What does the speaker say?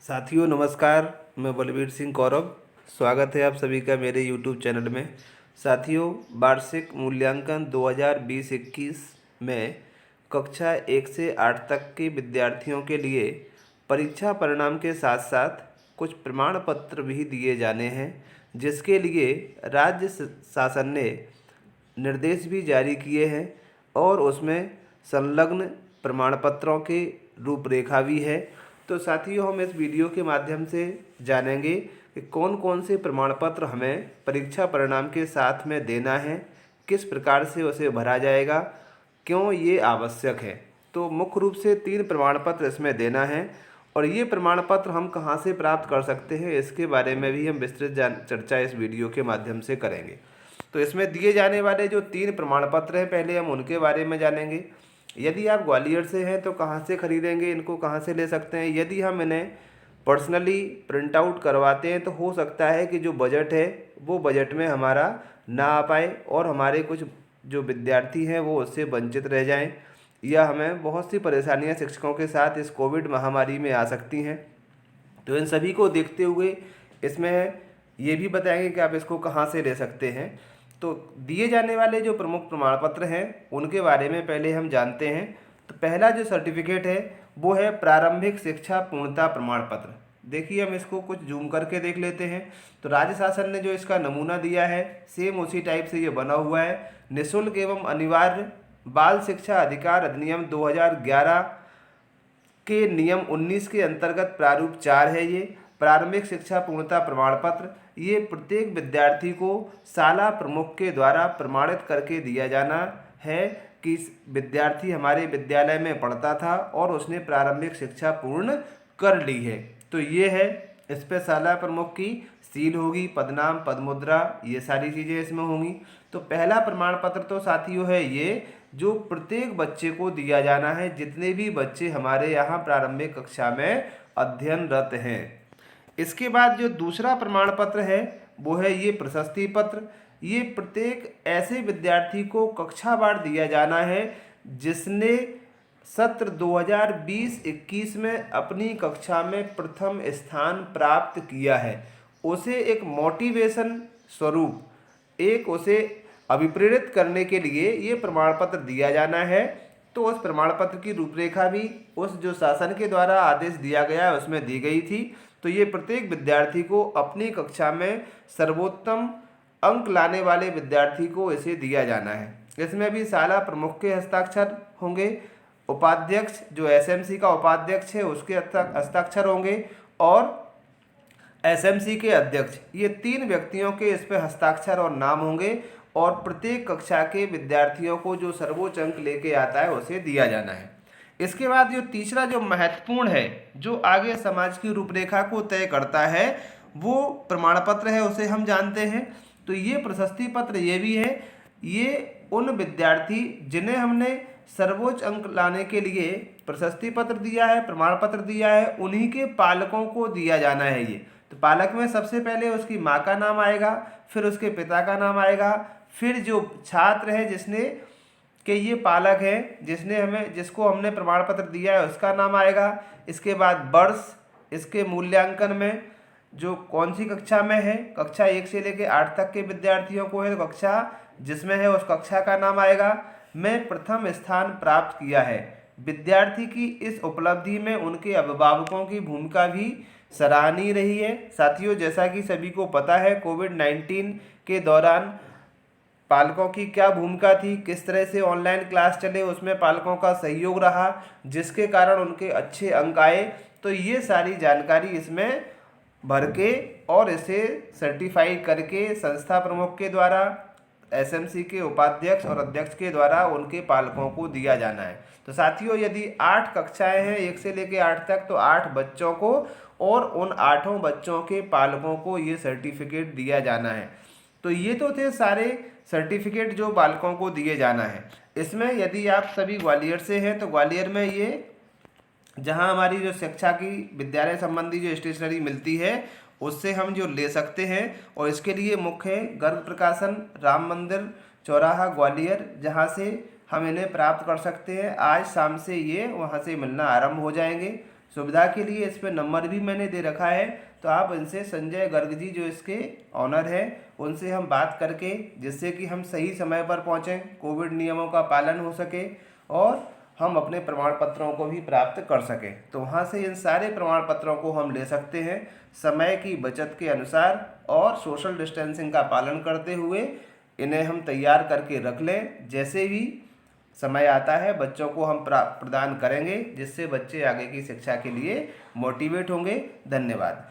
साथियों नमस्कार। मैं बलबीर सिंह कौरव। स्वागत है आप सभी का मेरे YouTube चैनल में। साथियों, वार्षिक मूल्यांकन 2020-21 में कक्षा 1 से 8 तक के विद्यार्थियों के लिए परीक्षा परिणाम के साथ साथ कुछ प्रमाण पत्र भी दिए जाने हैं, जिसके लिए राज्य शासन ने निर्देश भी जारी किए हैं और उसमें संलग्न प्रमाण पत्रों की रूपरेखा भी है। तो साथियों, हम इस वीडियो के माध्यम से जानेंगे कि कौन कौन से प्रमाण पत्र हमें परीक्षा परिणाम के साथ में देना है, किस प्रकार से उसे भरा जाएगा, क्यों ये आवश्यक है। तो मुख्य रूप से 3 प्रमाण पत्र इसमें देना है और ये प्रमाण पत्र हम कहाँ से प्राप्त कर सकते हैं, इसके बारे में भी हम विस्तृत चर्चा इस वीडियो के माध्यम से करेंगे। तो इसमें दिए जाने वाले जो 3 प्रमाण पत्र हैं, पहले हम उनके बारे में जानेंगे। यदि आप ग्वालियर से हैं तो कहाँ से खरीदेंगे, इनको कहाँ से ले सकते हैं। यदि हम इन्हें पर्सनली प्रिंट आउट करवाते हैं तो हो सकता है कि जो बजट है वो बजट में हमारा ना आ पाए और हमारे कुछ जो विद्यार्थी हैं वो उससे वंचित रह जाएं, या हमें बहुत सी परेशानियां शिक्षकों के साथ इस कोविड महामारी में आ सकती हैं। तो इन सभी को देखते हुए इसमें ये भी बताएंगे कि आप इसको कहाँ से ले सकते हैं। तो दिए जाने वाले जो प्रमुख प्रमाण पत्र हैं उनके बारे में पहले हम जानते हैं। तो पहला जो सर्टिफिकेट है वो है प्रारंभिक शिक्षा पूर्णता प्रमाण पत्र। देखिए, हम इसको कुछ जूम करके देख लेते हैं। तो राज्य शासन ने जो इसका नमूना दिया है सेम उसी टाइप से ये बना हुआ है। निःशुल्क एवं अनिवार्य बाल शिक्षा अधिकार अधिनियम 2011 के नियम 19 के अंतर्गत प्रारूप 4 है। ये प्रारंभिक शिक्षा पूर्णता प्रमाण पत्र ये प्रत्येक विद्यार्थी को शाला प्रमुख के द्वारा प्रमाणित करके दिया जाना है कि विद्यार्थी हमारे विद्यालय में पढ़ता था और उसने प्रारंभिक शिक्षा पूर्ण कर ली है। तो ये है, इस पर शाला प्रमुख की सील होगी, पदनाम, पदमुद्रा, ये सारी चीज़ें इसमें होंगी। तो पहला प्रमाण पत्र तो साथियों है ये, जो प्रत्येक बच्चे को दिया जाना है, जितने भी बच्चे हमारे यहाँ प्रारंभिक कक्षा में अध्ययनरत हैं। इसके बाद जो दूसरा प्रमाण पत्र है वो है ये प्रशस्ति पत्र। ये प्रत्येक ऐसे विद्यार्थी को कक्षावार दिया जाना है जिसने सत्र 2020-21 में अपनी कक्षा में प्रथम स्थान प्राप्त किया है। उसे एक मोटिवेशन स्वरूप, एक उसे अभिप्रेरित करने के लिए ये प्रमाण पत्र दिया जाना है। तो उस प्रमाण पत्र की रूपरेखा भी उस जो शासन के द्वारा आदेश दिया गया है उसमें दी गई थी। तो ये प्रत्येक विद्यार्थी को अपनी कक्षा में सर्वोत्तम अंक लाने वाले विद्यार्थी को इसे दिया जाना है। इसमें भी शाला प्रमुख के हस्ताक्षर होंगे, उपाध्यक्ष जो एसएमसी का उपाध्यक्ष है उसके हस्ताक्षर होंगे और एसएमसी के अध्यक्ष, ये 3 व्यक्तियों के इस पर हस्ताक्षर और नाम होंगे और प्रत्येक कक्षा के विद्यार्थियों को जो सर्वोच्च अंक लेके आता है उसे दिया जाना है। इसके बाद जो तीसरा जो महत्वपूर्ण है, जो आगे समाज की रूपरेखा को तय करता है, वो प्रमाण पत्र है, उसे हम जानते हैं। तो ये प्रशस्ति पत्र ये भी है। ये उन विद्यार्थी जिन्हें हमने सर्वोच्च अंक लाने के लिए प्रशस्ति पत्र दिया है, प्रमाण पत्र दिया है, उन्हीं के पालकों को दिया जाना है ये। तो पालक में सबसे पहले उसकी माँ का नाम आएगा, फिर उसके पिता का नाम आएगा, फिर जो छात्र है जिसने कि ये पालक है जिसको हमने प्रमाण पत्र दिया है उसका नाम आएगा। इसके बाद वर्ष, इसके मूल्यांकन में जो कौन सी कक्षा में है, कक्षा 1 से लेकर 8 तक के विद्यार्थियों को है, तो कक्षा जिसमें है उस कक्षा का नाम आएगा। मैं प्रथम स्थान प्राप्त किया है। विद्यार्थी की इस उपलब्धि में उनके अभिभावकों की भूमिका भी सराहनीय रही है। साथियों, जैसा कि सभी को पता है, कोविड-19 के दौरान पालकों की क्या भूमिका थी, किस तरह से ऑनलाइन क्लास चले, उसमें पालकों का सहयोग रहा, जिसके कारण उनके अच्छे अंक आए। तो ये सारी जानकारी इसमें भर के और इसे सर्टिफाई करके संस्था प्रमुख के द्वारा, एसएमसी के उपाध्यक्ष और अध्यक्ष के द्वारा उनके पालकों को दिया जाना है। तो साथियों, यदि 8 कक्षाएं हैं 1 से लेकर 8 तक, तो 8 बच्चों को और उन 8 बच्चों के पालकों को ये सर्टिफिकेट दिया जाना है। तो ये तो थे सारे सर्टिफिकेट जो बालकों को दिए जाना है। इसमें यदि आप सभी ग्वालियर से हैं तो ग्वालियर में ये जहां हमारी जो शिक्षा की विद्यालय संबंधी जो स्टेशनरी मिलती है उससे हम जो ले सकते हैं, और इसके लिए मुख्य गर्ग प्रकाशन, राम मंदिर चौराहा ग्वालियर, जहां से हम इन्हें प्राप्त कर सकते हैं। आज शाम से ये वहां से मिलना आरंभ हो जाएंगे। सुविधा के लिए इस पर नंबर भी मैंने दे रखा है, तो आप इनसे, संजय गर्ग जी जो इसके ऑनर हैं, उनसे हम बात करके, जिससे कि हम सही समय पर पहुँचें, कोविड नियमों का पालन हो सके और हम अपने प्रमाण पत्रों को भी प्राप्त कर सकें। तो वहाँ से इन सारे प्रमाण पत्रों को हम ले सकते हैं समय की बचत के अनुसार, और सोशल डिस्टेंसिंग का पालन करते हुए इन्हें हम तैयार करके रख लें। जैसे भी समय आता है बच्चों को हम प्रदान करेंगे, जिससे बच्चे आगे की शिक्षा के लिए मोटिवेट होंगे। धन्यवाद।